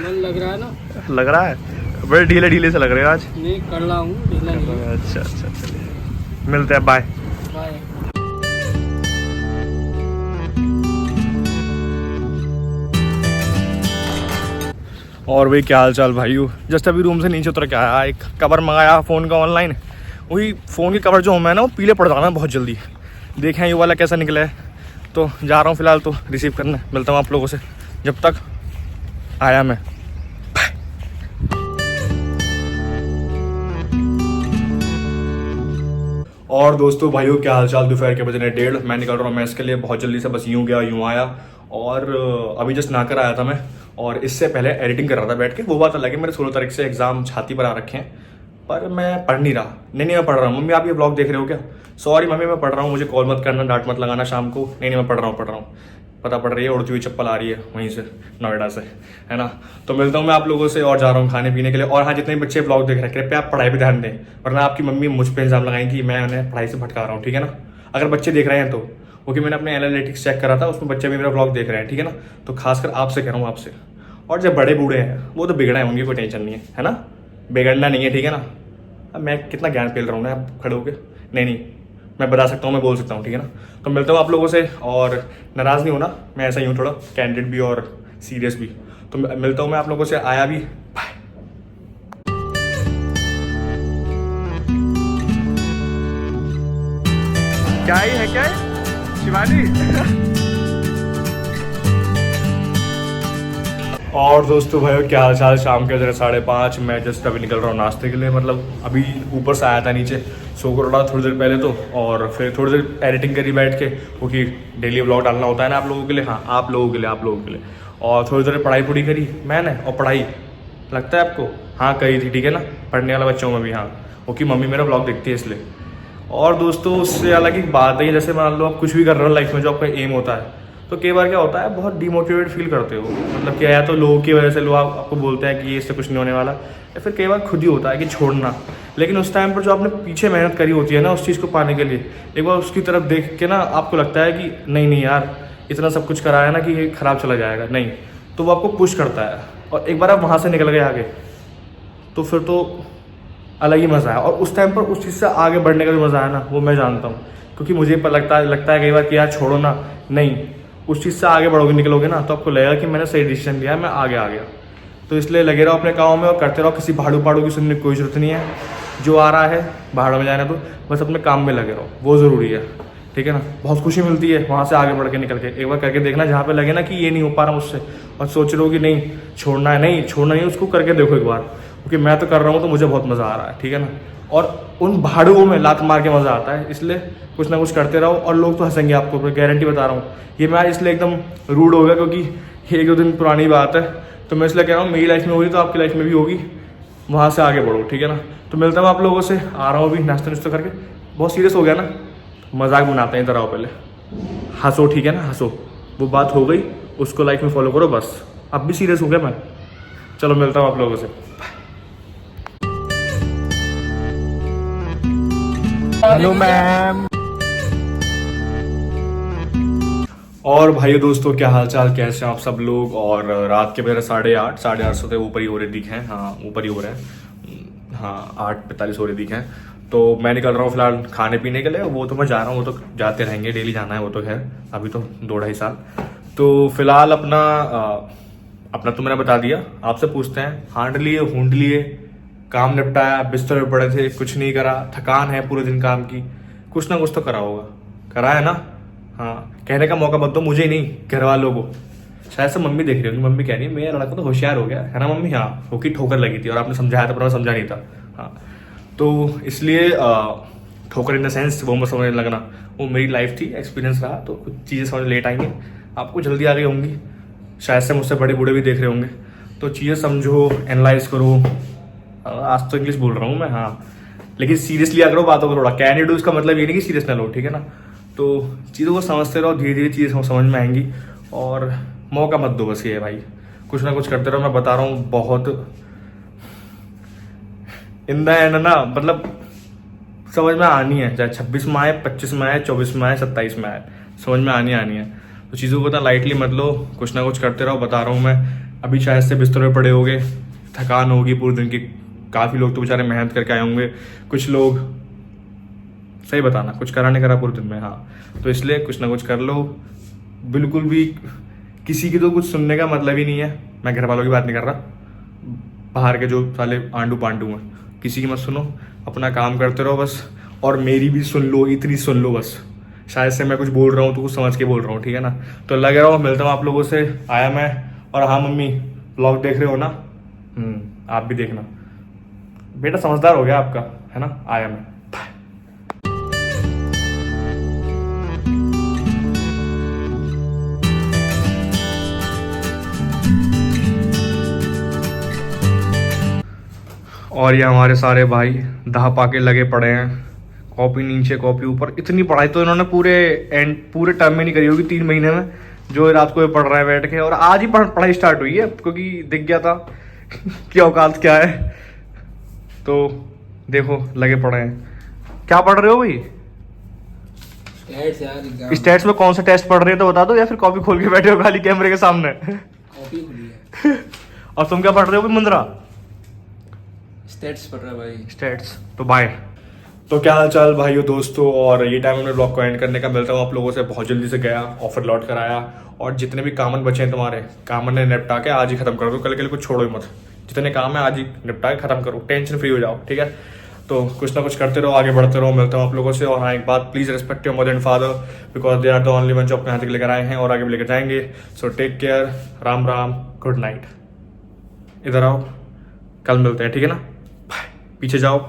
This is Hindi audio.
मन लग रहा है ना, लग रहा है बड़े ढीले ढीले से लग रहे हैं आज। नहीं कर रहा हूँ, ढीला नहीं। अच्छा, चलिए मिलते हैं, बाय बाय। और भाई क्या हाल चाल भाइयों। जस्ट अभी रूम से नीचे उतर के आया, एक कवर मंगाया फ़ोन का ऑनलाइन। वही फ़ोन के कवर जो है ना वो पीले पड़ जाना बहुत जल्दी। देखें ये वाला कैसा निकला है। तो जा रहा हूँ फ़िलहाल तो रिसीव करने। मिलता हूँ आप लोगों से, जब तक आया मैं। और दोस्तों भाइयों क्या हाल चाल। दोपहर के बजे 1:30, मैं निकल रहा हूँ मैस के लिए बहुत जल्दी से। बस यूँ गया यूँ आया। और अभी जस्ट नहा कर आया था मैं। और इससे पहले एडिटिंग कर रहा था बैठ के। वो बात अलग है, मेरे 16 तारीख से एग्जाम छाती पर आ रखे हैं, पर मैं पढ़ नहीं रहा। नहीं मैं पढ़ रहा हूँ। मम्मी आप ये व्लॉग देख रहे हो क्या? सॉरी मम्मी, मैं पढ़ रहा हूँ, मुझे कॉल मत करना, डांट मत लगाना शाम को। नहीं मैं पढ़ रहा हूँ। पता पड़ रही है, उड़ती हुई चप्पल आ रही है वहीं से, नोएडा से, है ना। तो मिलता हूँ मैं आप लोगों से और जा रहा हूँ खाने पीने के लिए। और हाँ, जितने बच्चे व्लॉग देख रहे हैं कृपया आप पढ़ाई पे ध्यान दें, वरना आपकी मम्मी मुझ पर इल्जाम लगाएंगी कि मैं उन्हें पढ़ाई से भटका रहा हूँ, ठीक है ना। अगर बच्चे देख रहे हैं तो, क्योंकि मैंने अपने एनालिटिक्स चेक करा था, उसमें बच्चे भी मेरा व्लॉग देख रहे हैं, ठीक है ना। तो खासकर आपसे कह रहा हूँ, आपसे। और जब बड़े बूढ़े हैं वो तो बिगड़े होंगे, कोई टेंशन नहीं है ना। बिगड़ना नहीं है, ठीक है ना। अब मैं कितना ज्ञान पेल रहा हूँ ना, आप खड़े होके। नहीं मैं बता सकता हूँ, मैं बोल सकता हूँ, ठीक है ना। तो मिलता हूँ आप लोगों से। और नाराज़ नहीं होना, मैं ऐसा ही हूँ, थोड़ा कैंडिड भी और सीरियस भी। तो मिलता हूँ मैं आप लोगों से, आया भी। बाय। क्या ही है, क्या है शिवानी। और दोस्तों भाइयों क्या हाल चाल। शाम के 5:30 मैं जस्ट अभी निकल रहा हूँ नाश्ते के लिए। मतलब अभी ऊपर से आया था नीचे, सो कर उड़ा थोड़ी देर पहले तो। और फिर थोड़ी देर एडिटिंग करी बैठ के, क्योंकि डेली व्लॉग डालना होता है ना आप लोगों के लिए। हाँ, आप लोगों के लिए। और थोड़ी देर पढ़ाई पूरी करी मैंने। और पढ़ाई लगता है आपको, हाँ करी थी, ठीक है ना। पढ़ने वाला बच्चों में भी, हाँ, क्योंकि मम्मी मेरा व्लॉग देखती है इसलिए। और दोस्तों उससे अलग एक बात है, जैसे मान लो आप कुछ भी कर रहे हो लाइफ में, जो आपका एम होता है, तो कई बार क्या होता है बहुत डिमोटिवेट फील करते हो। मतलब क्या है, तो लोगों की वजह से लोग आपको बोलते हैं कि ये इससे कुछ नहीं होने वाला, या फिर कई बार खुद ही होता है कि छोड़ना। लेकिन उस टाइम पर जो आपने पीछे मेहनत करी होती है ना उस चीज़ को पाने के लिए, एक बार उसकी तरफ देख के ना आपको लगता है कि नहीं यार, इतना सब कुछ कराया ना कि ये ख़राब चला जाएगा, नहीं, तो वो आपको पुश करता है। और एक बार आप वहाँ से निकल गए आगे, तो फिर तो अलग ही मज़ा है। और उस टाइम पर उस चीज़ से आगे बढ़ने का जो मज़ा है ना, वो मैं जानता हूँ। क्योंकि मुझे लगता है कई बार कि यार छोड़ो ना, नहीं, उस चीज़ से आगे बढ़ोगे निकलोगे ना तो आपको लगेगा कि मैंने सही डिसीजन लिया, मैं आगे आ गया। तो इसलिए लगे रहो अपने काम में और करते रहो, किसी भाड़ू पाड़ू की सुनने की कोई जरूरत नहीं है। जो आ रहा है भाड़ में जाना, तो बस अपने काम में लगे रहो, वो ज़रूरी है, ठीक है ना। बहुत खुशी मिलती है वहाँ से आगे बढ़ के निकल के। एक बार करके देखना जहाँ पे लगे ना कि ये नहीं हो पा रहा मुझसे, और सोच रहे हो कि नहीं छोड़ना है, नहीं छोड़ना नहीं, उसको करके देखो एक बार, क्योंकि मैं तो कर रहा हूँ तो मुझे बहुत मज़ा आ रहा है, ठीक है ना। और उन भाड़ुओं में लात मार के मज़ा आता है, इसलिए कुछ ना कुछ करते रहो और लोग तो हंसेंगे आपको, मैं गारंटी बता रहा हूँ। ये मैं आज इसलिए एकदम रूड हो गया क्योंकि एक दो दिन पुरानी बात है, तो मैं इसलिए कह रहा हूँ मेरी लाइफ में हुई तो आपकी लाइफ में भी होगी, वहाँ से आगे बढ़ो, ठीक है ना। तो मिलता हूँ आप लोगों से, आ रहा हूँ अभी नाश्ता नुश्ता करके। बहुत सीरियस हो गया ना, मजाक बनाते हैं, इधर आओ पहले, हंसो, ठीक है ना, हंसो, वो बात हो गई, उसको लाइफ में फॉलो करो बस। अब भी सीरियस हो गया मैं, चलो मिलता हूँ आप लोगों से। Hello ma'am. और भाइयों दोस्तों, क्या हाल चाल, कैसे हैं आप सब लोग। और रात के मेरे 8:30 से ऊपर ही हो रहे दिख हैं, हाँ ऊपर ही हो रहे हैं, हाँ 8:45 हो रहे दिख हैं। तो मैं निकल रहा हूँ फिलहाल खाने पीने के लिए। वो तो मैं जा रहा हूँ, वो तो जाते रहेंगे, डेली जाना है वो तो, खैर अभी तो 2-2.5 साल। तो फिलहाल अपना तो मैंने बता दिया, आपसे पूछते हैं, हांड लिए काम निपटाया, बिस्तर में पड़े थे, कुछ नहीं करा, थकान है पूरे दिन काम की, कुछ ना कुछ तो करा होगा, करा है ना। हाँ, कहने का मौका मत दो मुझे ही नहीं, घर वालों को। शायद से मम्मी देख रही होगी, मम्मी कह रही है मेरा लड़का तो होशियार हो गया है ना मम्मी। हाँ, होकी ठोकर लगी थी और आपने समझाया था पर मैं समझा नहीं था। हाँ, तो इसलिए ठोकर इन द सेंस वो मत समझने लगना, वो मेरी लाइफ थी, एक्सपीरियंस रहा, तो कुछ चीज़ें समझ लेट आएंगी, आपको जल्दी आ गई होंगी, शायद से मुझसे बड़े बूढ़े भी देख रहे होंगे। तो चीज़ें समझो, एनालाइज करो। आज तो इंग्लिश बोल रहा हूँ मैं, हाँ, लेकिन सीरियसली अगर बातों को थोड़ा, कैन यू डू इसका मतलब ये नहीं कि सीरियस ना लो, ठीक है ना। तो चीज़ों को समझते रहो, धीरे धीरे चीज़ें समझ में आएंगी, और मौका मत दो, बस ये है भाई, कुछ ना कुछ करते रहो। मैं बता रहा हूँ बहुत इन द एंड ना, मतलब समझ में आनी है, चाहे 26 में आए, 25 में आए, 24 में आए, 27 में आए, समझ में आनी है। तो चीज़ों को इतना लाइटली मत लो, कुछ ना कुछ करते रहो। बता रहा हूँ मैं, अभी शायद से बिस्तर में पड़े होगे, थकान होगी पूरे दिन की, काफ़ी लोग तो बेचारे मेहनत करके आए होंगे, कुछ लोग, सही बताना, कुछ करा नहीं करा पूरे दिन में। हाँ, तो इसलिए कुछ ना कुछ कर लो, बिल्कुल भी किसी की तो कुछ सुनने का मतलब ही नहीं है। मैं घर वालों की बात नहीं कर रहा, बाहर के जो साले आंडू पांडू हैं, किसी की मत सुनो, अपना काम करते रहो बस। और मेरी भी सुन लो, इतनी सुन लो बस, शायद से मैं कुछ बोल रहा हूँ तो कुछ समझ के बोल रहा हूँ, ठीक है ना। तो लग रहा हूँ, मिलता हूँ आप लोगों से, आया मैं। और हाँ मम्मी, ब्लॉग देख रहे हो ना, आप भी देखना, बेटा समझदार हो गया आपका, है ना। आया मैं। और ये हमारे सारे भाई दहा पाके लगे पड़े हैं, कॉपी नीचे कॉपी ऊपर। इतनी पढ़ाई तो इन्होंने पूरे टर्म में नहीं करी होगी, 3 महीने में, जो रात को पढ़ रहा है बैठ के। और आज ही पढ़ाई स्टार्ट हुई है, क्योंकि दिख गया था कि औकात क्या है। तो देखो लगे पड़े हैं। क्या पढ़ रहे हो भाई? स्टैट्स में कौन सा टेस्ट पढ़ रहे हो तो बता दो, या फिर कॉपी खोल के बैठे हो खाली कैमरे के सामने? कॉपी खुली है। और तुम क्या पढ़ रहे हो भाई मुंद्रा? स्टैट्स पढ़ रहा है भाई, स्टैट्स। तो बाय। तो क्या हाल चाल भाइयों दोस्तों, और ये टाइम हमने ब्लॉग को एंड करने का। मिलता हूँ आप लोगों से, बहुत जल्दी से गया, ऑफर लॉट कराया, और जितने भी कामन बचे हैं तुम्हारे, कामन ने निपटा के आज ही खत्म कर दो, कल के लिए कुछ छोड़ो ही मत, जितने काम है आज ही निपटा के खत्म करो, टेंशन फ्री हो जाओ, ठीक है। तो कुछ ना कुछ करते रहो, आगे बढ़ते रहो। मिलता हूँ आप लोगों से। और हाँ, एक बात, please respect your mother and father, because they are the only one जो अपने हाथ तक लेकर आए हैं और आगे भी लेकर जाएंगे। So take care, Ram Ram, good night. इधर आओ, कल मिलते हैं, ठीक है ना। बाय। पीछे जाओ।